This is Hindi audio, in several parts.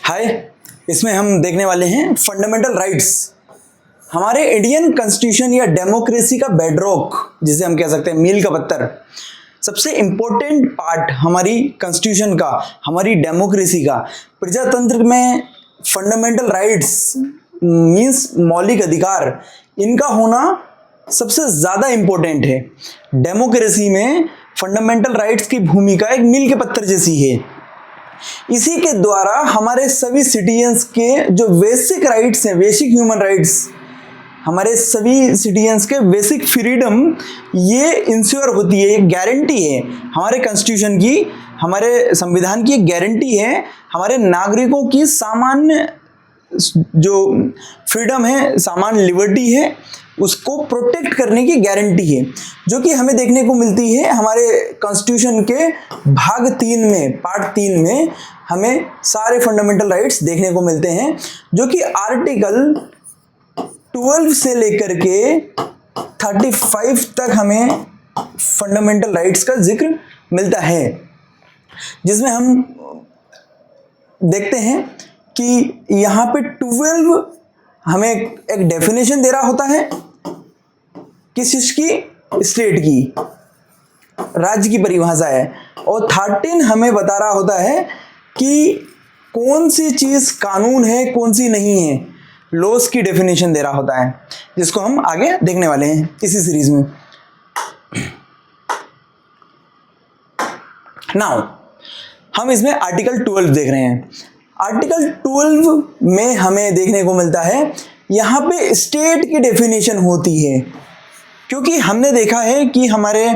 हाय, इसमें हम देखने वाले हैं फंडामेंटल राइट्स। हमारे इंडियन कॉन्स्टिट्यूशन या डेमोक्रेसी का बेडरॉक, जिसे हम कह सकते हैं मील का पत्थर, सबसे इंपॉर्टेंट पार्ट हमारी कॉन्स्टिट्यूशन का, हमारी डेमोक्रेसी का, प्रजातंत्र में फंडामेंटल राइट्स मीन्स मौलिक अधिकार, इनका होना सबसे ज़्यादा इम्पोर्टेंट है। डेमोक्रेसी में फंडामेंटल राइट्स की भूमिका एक मील के पत्थर जैसी है। इसी के द्वारा हमारे सभी सिटीजन्स के जो बेसिक राइट्स हैं, बेसिक ह्यूमन राइट्स, हमारे सभी सिटीजन्स के बेसिक फ्रीडम, ये इंश्योर होती है, एक गारंटी है हमारे कॉन्स्टिट्यूशन की, हमारे संविधान की एक गारंटी है। हमारे नागरिकों की सामान्य जो फ्रीडम है, सामान्य लिबर्टी है, उसको प्रोटेक्ट करने की गारंटी है, जो कि हमें देखने को मिलती है हमारे कॉन्स्टिट्यूशन के भाग 3 में, पार्ट 3 में हमें सारे फंडामेंटल राइट्स देखने को मिलते हैं, जो कि आर्टिकल 12 से लेकर के 35 तक हमें फंडामेंटल राइट्स का जिक्र मिलता है, जिसमें हम देखते हैं कि यहाँ पे 12 हमें एक डेफिनेशन दे रहा होता है किस चीज की, स्टेट की, राज्य की परिभाषा है, और 13 हमें बता रहा होता है कि कौन सी चीज कानून है, कौन सी नहीं है, लॉस की डेफिनेशन दे रहा होता है, जिसको हम आगे देखने वाले हैं इसी सीरीज में। नाउ हम इसमें आर्टिकल 12 देख रहे हैं। आर्टिकल 12 में हमें देखने को मिलता है, यहाँ पे स्टेट की डेफिनेशन होती है, क्योंकि हमने देखा है कि हमारे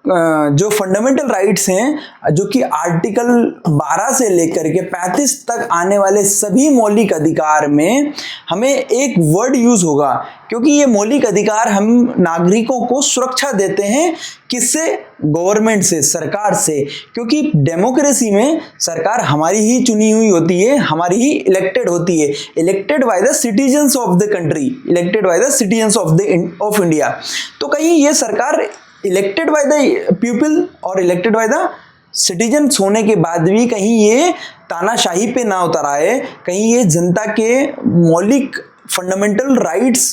जो फंडामेंटल राइट्स हैं, जो कि आर्टिकल 12 से लेकर के 35 तक आने वाले सभी मौलिक अधिकार में हमें एक वर्ड यूज होगा, क्योंकि ये मौलिक अधिकार हम नागरिकों को सुरक्षा देते हैं, किससे? गवर्नमेंट से, सरकार से, क्योंकि डेमोक्रेसी में सरकार हमारी ही चुनी हुई होती है, हमारी ही इलेक्टेड होती है, elected by the citizens of the country, elected by the citizens of India. तो कहीं ये सरकार इलेक्टेड बाय द पीपल और इलेक्टेड बाय द सिटीजन्स होने के बाद भी कहीं ये तानाशाही पे ना उतर आए, कहीं ये जनता के मौलिक फंडामेंटल राइट्स,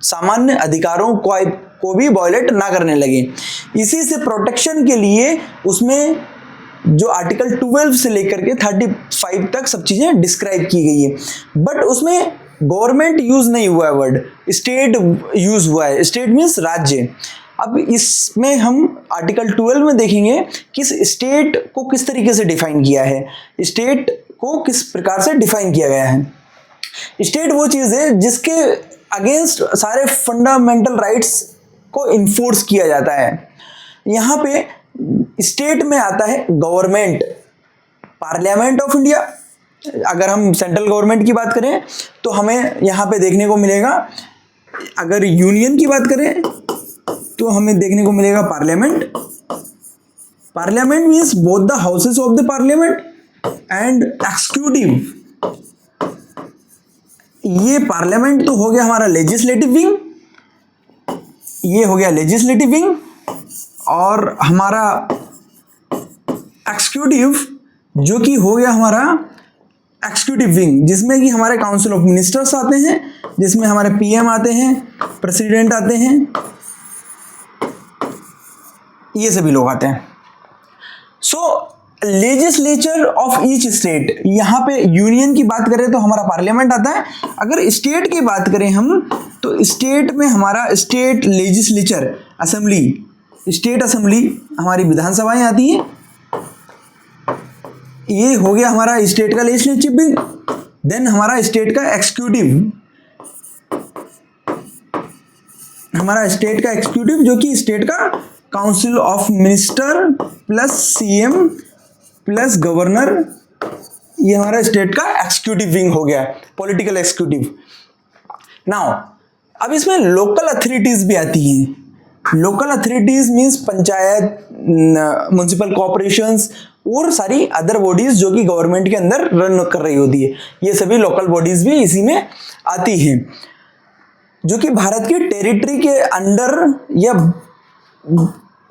सामान्य अधिकारों को भी वायलेट ना करने लगे। इसी से प्रोटेक्शन के लिए उसमें जो आर्टिकल 12 से लेकर के 35 तक सब चीज़ें डिस्क्राइब की गई है, बट उसमें गवर्नमेंट यूज नहीं हुआ है, वर्ड स्टेट यूज हुआ है। स्टेट मीन्स राज्य। अब इसमें हम आर्टिकल 12 में देखेंगे कि स्टेट को किस तरीके से डिफाइन किया है, स्टेट को किस प्रकार से डिफाइन किया गया है। स्टेट वो चीज़ है जिसके अगेंस्ट सारे फंडामेंटल राइट्स को इन्फोर्स किया जाता है। यहाँ पे स्टेट में आता है गवर्नमेंट, पार्लियामेंट ऑफ इंडिया। अगर हम सेंट्रल गवर्नमेंट की बात करें तो हमें यहाँ पे देखने को मिलेगा, अगर यूनियन की बात करें तो हमें देखने को मिलेगा parliament. Parliament means both the houses of the parliament and executive. ये पार्लियामेंट तो हो गया हमारा लेजिस्लेटिव विंग, ये हो गया लेजिस्लेटिव विंग, और हमारा एक्सिक्यूटिव जो कि हो गया हमारा एक्सिक्यूटिव विंग, जिसमें कि हमारे काउंसिल ऑफ मिनिस्टर्स आते हैं, जिसमें हमारे पीएम आते हैं, प्रेसिडेंट आते हैं, ये सभी लोग आते हैं। सो लेजिस्लेचर ऑफ ईच स्टेट, यहाँ पे यूनियन की बात करें तो हमारा पार्लियामेंट आता है। अगर स्टेट की बात करें हम तो स्टेट में हमारा state legislature assembly, state assembly हमारी विधानसभाएं आती हैं। ये हो गया हमारा स्टेट का लेजिस्लेटिव विंग। देन हमारा स्टेट का एक्सिक्यूटिव, हमारा स्टेट का एक्सिक्यूटिव जो कि स्टेट का council of minister plus CM plus governor, ये हमारा स्टेट का एक्सिक्यूटिव विंग हो गया, पॉलिटिकल एक्सिक्यूटिव। नाउ अब इसमें लोकल अथॉरिटीज भी आती हैं। Local authorities means panchayat, municipal corporations और सारी अदर बॉडीज जो कि गवर्नमेंट के अंदर रन कर रही होती है, ये सभी लोकल बॉडीज भी इसी में आती हैं, जो कि भारत की टेरिटरी के अंडर या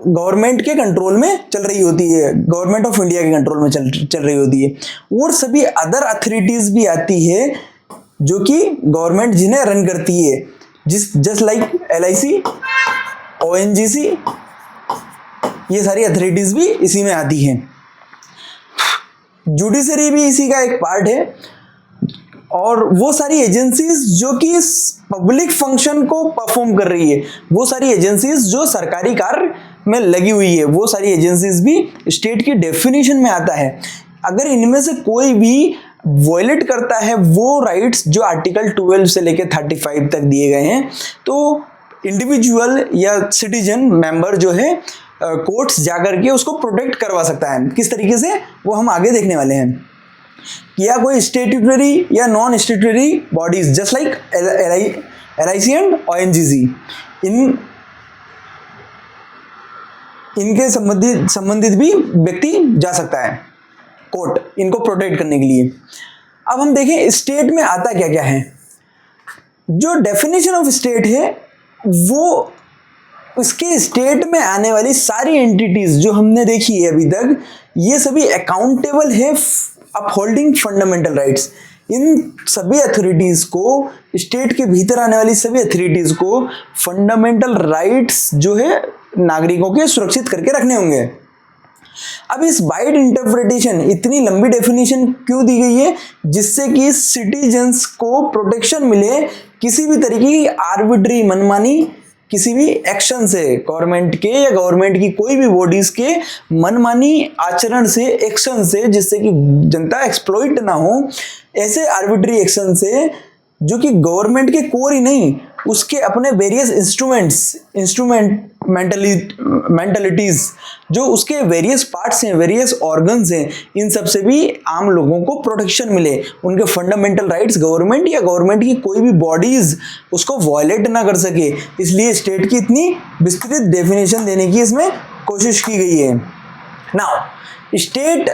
गवर्नमेंट के कंट्रोल में चल रही होती है, गवर्नमेंट ऑफ इंडिया के कंट्रोल में चल रही होती है। और सभी अदर अथॉरिटीज भी आती है जो कि गवर्नमेंट जिन्हें रन करती है, जस्ट लाइक LIC, ONGC, ये सारी अथॉरिटीज भी इसी में आती हैं। जुडिशरी भी इसी का एक पार्ट है, और वो सारी एजेंसीज जो कि पब्लिक फंक्शन को परफॉर्म कर रही है, वो सारी एजेंसीज जो सरकारी कार्य में लगी हुई है, वो सारी एजेंसीज भी स्टेट की डेफिनेशन में आता है। अगर इनमें से कोई भी वॉयलेट करता है वो राइट्स जो आर्टिकल 12 से लेकर 35 तक दिए गए हैं, तो इंडिविजुअल या सिटीजन मेंबर जो है कोर्ट्स जाकर के उसको प्रोटेक्ट करवा सकता है। किस तरीके से, वो हम आगे देखने वाले हैं। या कोई स्टेट्यूटरी या non statutory bodies just like LIC and ONGC, इनके संबंधित भी व्यक्ति जा सकता है कोर्ट इनको प्रोटेक्ट करने के लिए। अब हम देखें स्टेट में आता क्या क्या है। जो डेफिनेशन ऑफ स्टेट है वो उसके स्टेट में आने वाली सारी एंटिटीज जो हमने देखी है अभी तक, ये सभी अकाउंटेबल है अपहोल्डिंग फंडामेंटल राइट्स। इन सभी अथॉरिटीज को, स्टेट के भीतर आने वाली सभी अथॉरिटीज को फंडामेंटल राइट्स जो है नागरिकों के सुरक्षित करके रखने होंगे। अब इस वाइड इंटरप्रिटेशन, इतनी लंबी डेफिनेशन क्यों दी गई है, जिससे कि सिटीजन्स को प्रोटेक्शन मिले किसी भी तरीके की आर्बिट्री मनमानी, किसी भी एक्शन से, गवर्नमेंट के या गवर्नमेंट की कोई भी बॉडीज के मनमानी आचरण से, एक्शन से, जिससे कि जनता एक्सप्लॉइट ना हो, ऐसे आर्बिट्री एक्शन से जो कि गवर्नमेंट के कोर ही नहीं, उसके अपने वेरियस मेंटलिटीज जो उसके वेरियस पार्ट्स हैं, वेरियस ऑर्गन्स हैं, इन सब से भी आम लोगों को प्रोटेक्शन मिले, उनके फंडामेंटल राइट्स गवर्नमेंट या गवर्नमेंट की कोई भी बॉडीज उसको वायलेट ना कर सके। इसलिए स्टेट की इतनी विस्तृत डेफिनेशन देने की इसमें कोशिश की गई है। नाउ स्टेट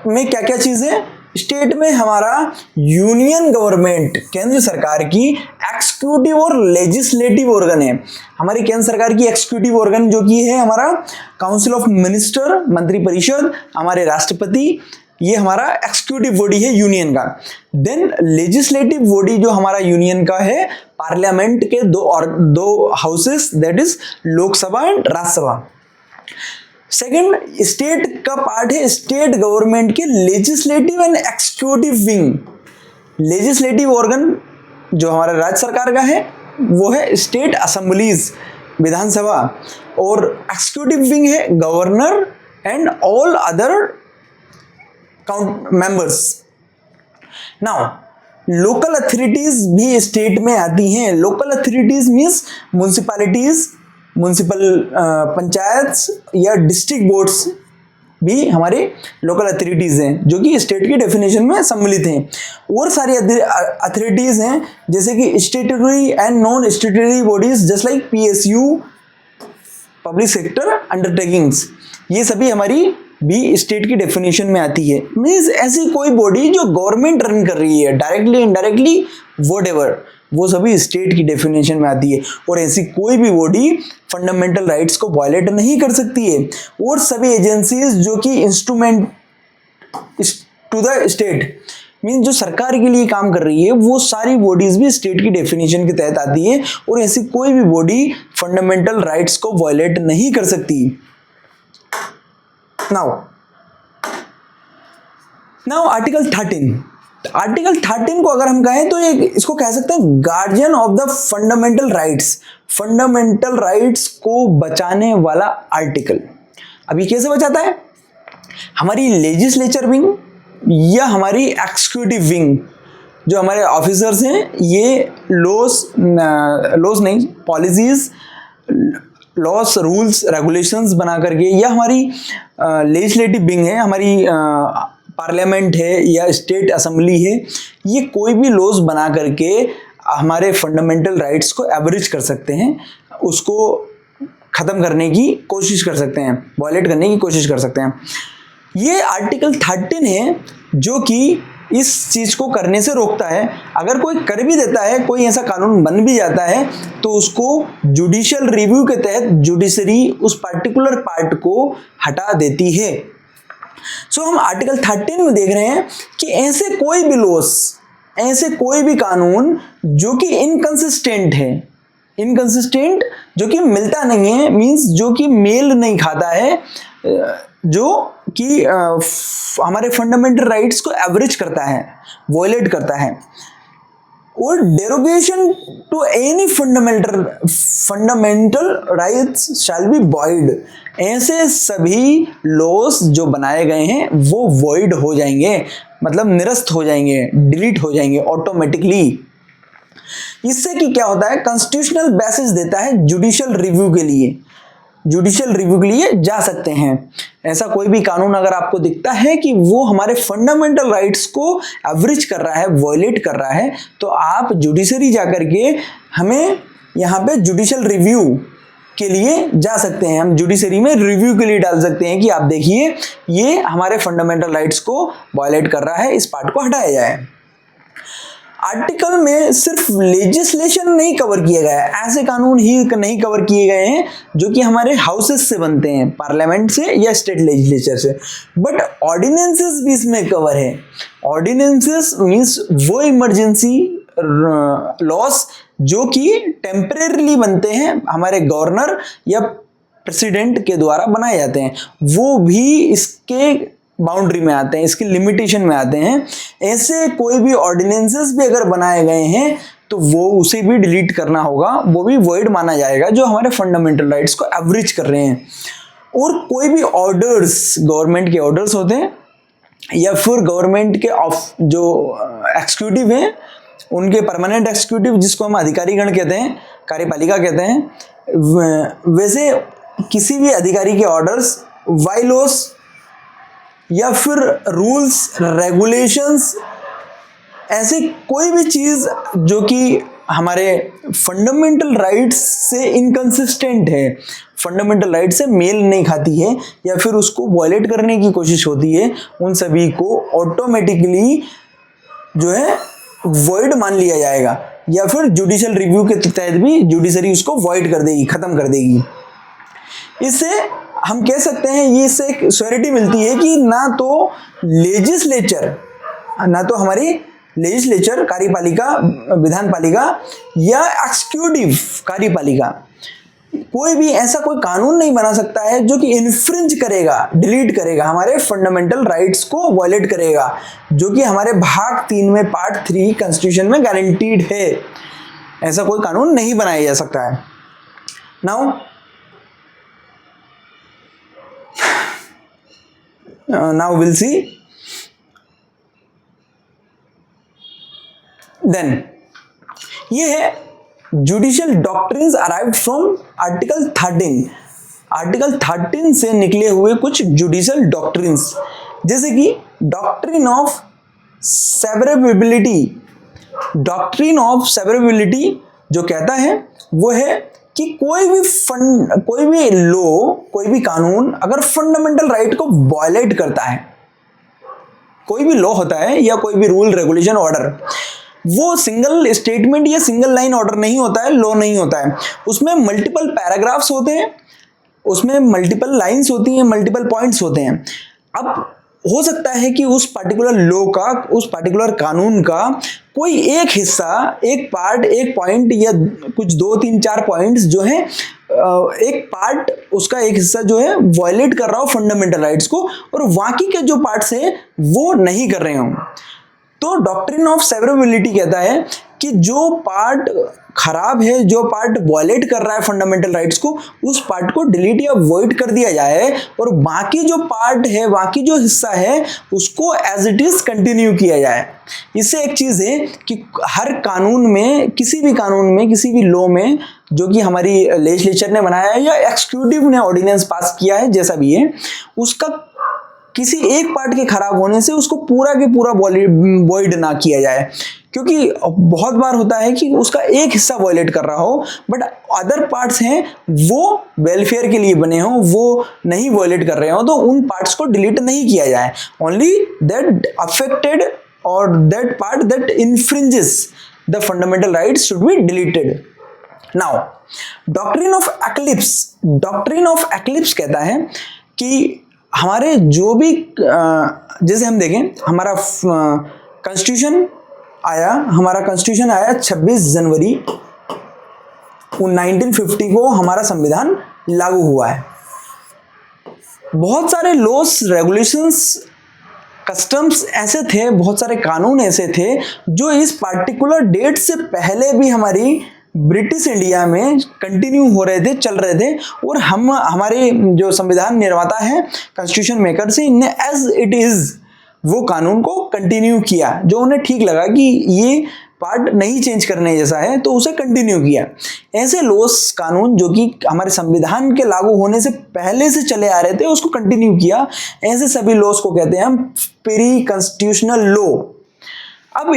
में क्या क्या चीजें, स्टेट में हमारा यूनियन गवर्नमेंट, केंद्र सरकार की एक्सिक्यूटिव और लेजिस्लेटिव ऑर्गन है। हमारी केंद्र सरकार की एक्सिक्यूटिव ऑर्गन जो कि है हमारा काउंसिल ऑफ मिनिस्टर, मंत्रिपरिषद, हमारे राष्ट्रपति, ये हमारा एक्सिक्यूटिव बॉडी है यूनियन का। देन लेजिस्लेटिव बॉडी जो हमारा यूनियन का है, पार्लियामेंट के दो houses, that is Lok Sabha and Rajya Sabha. Second, state का पार्ट है स्टेट गवर्नमेंट के legislative and executive wing. Legislative organ जो हमारा राज्य सरकार का है वो है स्टेट असेंबलीज, विधानसभा, और एक्सिक्यूटिव विंग है governor and all other members. Now local authorities भी स्टेट में आती हैं। Local authorities means municipalities, municipal panchayat या डिस्ट्रिक्ट बोर्ड्स भी हमारे लोकल अथॉरिटीज हैं जो कि स्टेट की डेफिनेशन में सम्मिलित हैं। और सारी अथॉरिटीज हैं जैसे कि statutory and non statutory bodies just like PSU, public sector undertakings, ये सभी हमारी भी स्टेट की डेफिनेशन में आती है। मीन्स ऐसी कोई बॉडी जो गवर्नमेंट रन कर रही है, डायरेक्टली इनडायरेक्टली व्हाटएवर, वो सभी स्टेट की डेफिनेशन में आती है। और ऐसी कोई भी बॉडी फंडामेंटल राइट्स को वायलेट नहीं कर सकती है। और सभी एजेंसीज जो कि instrument to the state, means जो सरकार के लिए काम कर रही है, वो सारी बॉडीज भी स्टेट की डेफिनेशन के तहत आती है। और ऐसी कोई भी बॉडी फंडामेंटल राइट्स को वायलेट नहीं कर सकती। नाउ आर्टिकल 13, आर्टिकल 13 को अगर हम कहें तो इसको कह सकते हैं guardian of the fundamental rights, fundamental rights को बचाने वाला आर्टिकल। अब ये कैसे बचाता है? हमारी लेजिस्लेचर विंग या हमारी एक्सिक्यूटिव विंग जो हमारे ऑफिसर्स हैं, ये लॉस नहीं, पॉलिसीज, लॉस, रूल्स, रेगुलेशंस बना करके, या हमारी लेजिस्लेटिव विंग है, हमारी पार्लियामेंट है या स्टेट असेंबली है, ये कोई भी लॉज बना करके हमारे फंडामेंटल राइट्स को एवरेज कर सकते हैं, उसको ख़त्म करने की कोशिश कर सकते हैं, वायलेट करने की कोशिश कर सकते हैं। ये आर्टिकल 13 है जो कि इस चीज को करने से रोकता है। अगर कोई कर भी देता है, कोई ऐसा कानून बन भी जाता है, तो उसको जुडिशियल रिव्यू के तहत जुडिशरी उस पर्टिकुलर पार्ट को हटा देती है। सो हम आर्टिकल 13 में देख रहे हैं कि ऐसे कोई भी लॉस, ऐसे कोई भी कानून जो कि इनकंसिस्टेंट है, इनकंसिस्टेंट जो कि मिलता नहीं है, मींस जो कि मेल नहीं खाता है, जो कि हमारे फंडामेंटल राइट्स को एवरेज करता है, वॉयलेट करता है, और derogation to any fundamental rights shall be void. ऐसे सभी लॉस जो बनाए गए हैं वो वॉइड हो जाएंगे, मतलब निरस्त हो जाएंगे, डिलीट हो जाएंगे ऑटोमेटिकली। इससे कि क्या होता है, कॉन्स्टिट्यूशनल बेसिस देता है जुडिशियल रिव्यू के लिए, जुडिशियल रिव्यू के लिए जा सकते हैं। ऐसा कोई भी कानून अगर आपको दिखता है कि वो हमारे फंडामेंटल राइट्स को एवरेज कर रहा है, वॉयलेट कर रहा है, तो आप जुडिशरी जाकर के हमें यहाँ पे जुडिशियल रिव्यू के लिए जा सकते हैं। हम जुडिशरी में रिव्यू के लिए डाल सकते हैं कि आप देखिए ये हमारे फंडामेंटल राइट्स को वॉयलेट कर रहा है, इस पार्ट को हटाया जाए। आर्टिकल में सिर्फ लेजिस्लेशन नहीं कवर किया गया है, ऐसे कानून ही नहीं कवर किए गए हैं जो कि हमारे हाउसेस से बनते हैं, पार्लियामेंट से या स्टेट लेजिस्लेचर से, बट ऑर्डिनेंसेस भी इसमें कवर है। ऑर्डिनेंसेस मींस वो इमरजेंसी लॉस जो कि टेम्परेरीली बनते हैं, हमारे गवर्नर या प्रेसिडेंट के द्वारा बनाए जाते हैं, वो भी इसके बाउंड्री में आते हैं, इसकी लिमिटेशन में आते हैं। ऐसे कोई भी ऑर्डिनेंसेस भी अगर बनाए गए हैं तो वो उसे भी डिलीट करना होगा, वो भी वॉइड माना जाएगा, जो हमारे फंडामेंटल राइट्स को एवरेज कर रहे हैं। और कोई भी ऑर्डर्स, गवर्नमेंट के ऑर्डर्स होते हैं या फिर गवर्नमेंट के जो एक्सिक्यूटिव हैं, उनके परमानेंट एक्सिक्यूटिव जिसको हम अधिकारीगण कहते हैं, कार्यपालिका कहते हैं, वैसे किसी भी अधिकारी के ऑर्डर्स, वायलॉस या फिर रूल्स रेगुलेशंस, ऐसे कोई भी चीज़ जो कि हमारे फंडामेंटल राइट्स से इनकंसिस्टेंट है, फंडामेंटल राइट से मेल नहीं खाती है या फिर उसको वॉयलेट करने की कोशिश होती है, उन सभी को ऑटोमेटिकली जो है वॉइड मान लिया जाएगा, या फिर जुडिशियल रिव्यू के तहत भी जुडिशरी उसको वॉइड कर देगी, खत्म कर देगी। इससे हम कह सकते हैं, ये इससे एक श्योरिटी मिलती है कि ना तो लेजिस्लेचर, ना तो हमारी लेजिस्लेचर कार्यपालिका, विधान पालिका या एक्सिक्यूटिव कार्यपालिका, कोई भी ऐसा कोई कानून नहीं बना सकता है जो कि इन्फ्रिंज करेगा, डिलीट करेगा, हमारे फंडामेंटल राइट्स को वॉयलेट करेगा, जो कि हमारे भाग 3 में पार्ट 3 कॉन्स्टिट्यूशन में गारंटीड है। ऐसा कोई कानून नहीं बनाया जा सकता है। Now we'll see. Then ये है judicial doctrines arrived from article 13। Article 13 से निकले हुए कुछ जुडिशियल डॉक्ट्रिन्स, जैसे कि doctrine of severability. Doctrine of severability जो कहता है वो है कि कोई भी लॉ, कोई भी कानून अगर फंडामेंटल राइट को वॉयलेट करता है, कोई भी लॉ होता है या कोई भी रूल रेगुलेशन ऑर्डर, वो सिंगल स्टेटमेंट या सिंगल लाइन ऑर्डर नहीं होता है, लॉ नहीं होता है, उसमें मल्टीपल पैराग्राफ्स होते हैं, उसमें मल्टीपल लाइंस होती हैं, मल्टीपल पॉइंट्स होते हैं। अब हो सकता है कि उस पर्टिकुलर लॉ का, उस पर्टिकुलर कानून का कोई एक हिस्सा, एक पार्ट, एक पॉइंट या कुछ 2, 3, 4 पॉइंट्स जो है, एक पार्ट, उसका एक हिस्सा जो है वॉयलेट कर रहा हो फंडामेंटल राइट्स को, और बाकी के जो पार्ट्स हैं वो नहीं कर रहे हों। तो डॉक्ट्रिन ऑफ सेवरेबिलिटी कहता है कि जो पार्ट खराब है, जो पार्ट वॉयलेट कर रहा है फंडामेंटल राइट्स को, उस पार्ट को डिलीट या वॉइड कर दिया जाए, और बाकी जो पार्ट है, बाकी जो हिस्सा है, उसको एज इट इज कंटिन्यू किया जाए। इससे एक चीज़ है कि हर कानून में, किसी भी कानून में, किसी भी लॉ में जो कि हमारी लेजिस्लेचर ने बनाया है या एक्सिक्यूटिव ने ऑर्डिनेंस पास किया है, जैसा भी है, उसका किसी एक पार्ट के खराब होने से उसको पूरा के पूरा वॉइड ना किया जाए, क्योंकि बहुत बार होता है कि उसका एक हिस्सा वॉयलेट कर रहा हो बट अदर पार्ट्स हैं वो वेलफेयर के लिए बने हों, वो नहीं वॉयलेट कर रहे हो, तो उन पार्ट्स को डिलीट नहीं किया जाए। Only that affected or that part that infringes the fundamental rights should be deleted. Now doctrine of eclipse कहता है कि हमारे जो भी जैसे हम देखें हमारा कॉन्स्टिट्यूशन आया 26 जनवरी 1950 को हमारा संविधान लागू हुआ है। बहुत सारे लॉस, रेगुलेशंस, कस्टम्स ऐसे थे, बहुत सारे कानून ऐसे थे जो इस पार्टिकुलर डेट से पहले भी हमारी ब्रिटिश इंडिया में कंटिन्यू हो रहे थे, चल रहे थे, और हमारे जो संविधान निर्माता हैं, कॉन्स्टिट्यूशन मेकर से, इनने एज इट इज वो कानून को कंटिन्यू किया। जो उन्हें ठीक लगा कि ये पार्ट नहीं चेंज करने जैसा है तो उसे कंटिन्यू किया। ऐसे लॉस, कानून जो कि हमारे संविधान के लागू होने से पहले से चले आ रहे थे उसको कंटिन्यू किया। ऐसे सभी लॉस को कहते हैं हम प्री कॉन्स्टिट्यूशनल लॉ। अब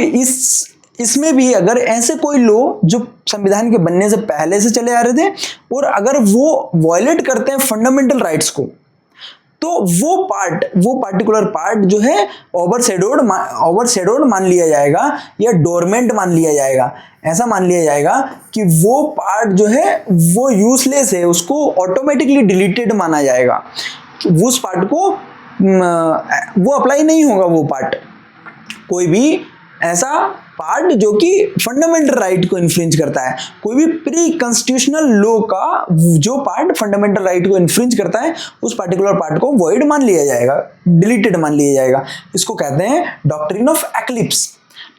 इसमें भी अगर ऐसे कोई लॉ जो संविधान के बनने से पहले से चले आ रहे थे और अगर वो वायलेट करते हैं फंडामेंटल राइट्स को, तो वो पार्टिकुलर पार्ट जो है ओवरशैडोड मान लिया जाएगा या डोरमेंट मान लिया जाएगा। ऐसा मान लिया जाएगा कि वो पार्ट जो है वो यूजलेस है, उसको ऑटोमेटिकली डिलीटेड माना जाएगा। उस पार्ट को वो अप्लाई नहीं होगा। वो पार्ट, कोई भी ऐसा पार्ट जो कि फंडामेंटल राइट को इन्फ्रिंज करता है, कोई भी प्री कॉन्स्टिट्यूशनल लॉ का जो पार्ट फंडामेंटल राइट को इन्फ्रिंज करता है, उस पार्टिकुलर पार्ट को वॉइड मान लिया जाएगा, डिलीटेड मान लिया जाएगा। इसको कहते हैं डॉक्ट्रिन ऑफ एक्लिप्स।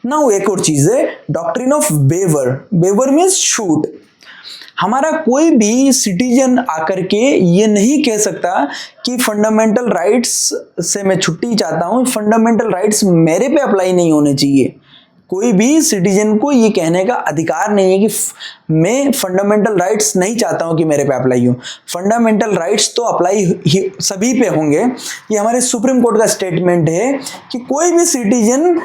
नाउ एक और चीज है doctrine of waiver. Waiver means छूट। हमारा कोई भी सिटीजन आकर के ये नहीं कह सकता कि फंडामेंटल राइट्स से मैं छुट्टी चाहता हूँ, फंडामेंटल राइट्स मेरे पे अप्लाई नहीं होने चाहिए। कोई भी सिटीजन को ये कहने का अधिकार नहीं है कि मैं फंडामेंटल राइट्स नहीं चाहता हूँ कि मेरे पे अप्लाई हो। फंडामेंटल राइट्स तो अप्लाई सभी पे होंगे। ये हमारे सुप्रीम कोर्ट का स्टेटमेंट है कि कोई भी सिटीजन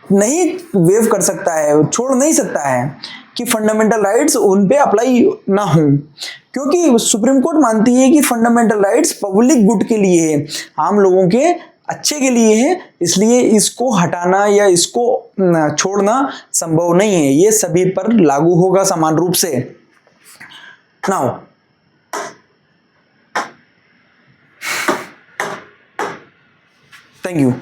नहीं वेव कर सकता है, छोड़ नहीं सकता है कि फंडामेंटल राइट्स उन पे अप्लाई ना हो, क्योंकि सुप्रीम कोर्ट मानती है कि फंडामेंटल राइट्स पब्लिक गुड के लिए है, आम लोगों के अच्छे के लिए है, इसलिए इसको हटाना या इसको छोड़ना संभव नहीं है। ये सभी पर लागू होगा समान रूप से। Now thank you.